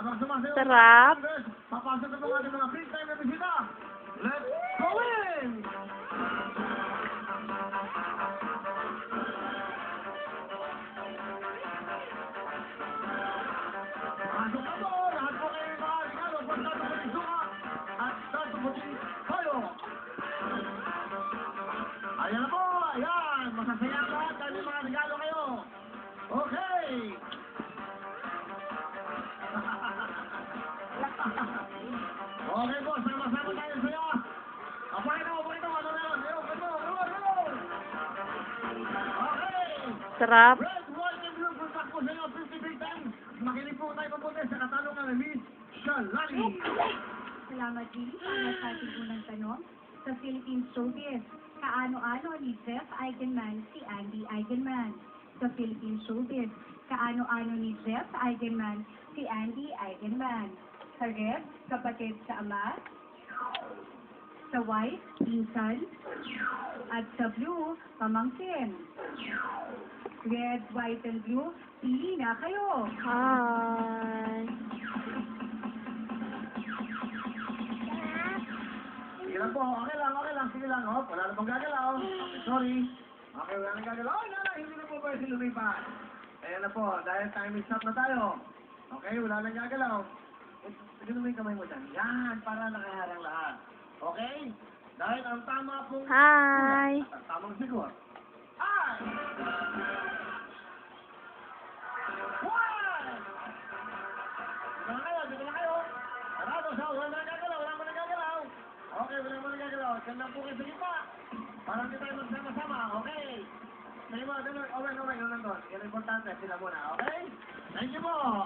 Habang sumasayaw, Sarap. papasok na po ang ating mga free time na bisita. Let's go in! Pasok na po, lahat po kayo mga regalo, pagkano po yung suka at dato po kayo. Ayan na po, ayan, masasaya ang lahat dahil may mga regalo kayo. Okay! Okay po, sama-sama tayo saya. Apay na, ano meron? Okay! Sarap. Red, white, and blue, puntak po sa inyo, 50 big time. Makinig po tayo mabuti sa katanungan ni Miss Shalani. Salamat, Jimmy, para sa ating unang tanong. Sa Philippine Showbiz, kaano-ano ni Jeff Eigenman si Andy Eigenman? Sa Philippine Showbiz, kaano-ano ni Jeff Eigenman si Andy Eigenman? Sa red, kapatid sa ama. Sa white, pinsan. At sa blue, pamangkin. Red, white, and blue, pili na kayo. Hi. Sige lang po, okay lang, sige lang. Oh, wala na pong gagalaw. Okay, sorry. Okay, wala na gagalaw. Ay, nana, hindi na po ba si lumipat? Ayan na po, dahil time is up na tayo. Okay, wala na gagalaw. Sige mo yung kamay mo dyan. Yan, para nakaharang lahat. Okay? Dahil ang tama pong... Hi. Ang tamang sigur. Ay! One! Dito na kayo. Sarado siya, wala na gagalaw. Okay, wala mo na gagalaw. Diyan lang po kayo sa gitna. Para hindi tayo magsama-sama, okay? Sayo mo, Owen, nandun. Yan ang importante, sila muna, okay? Thank you po.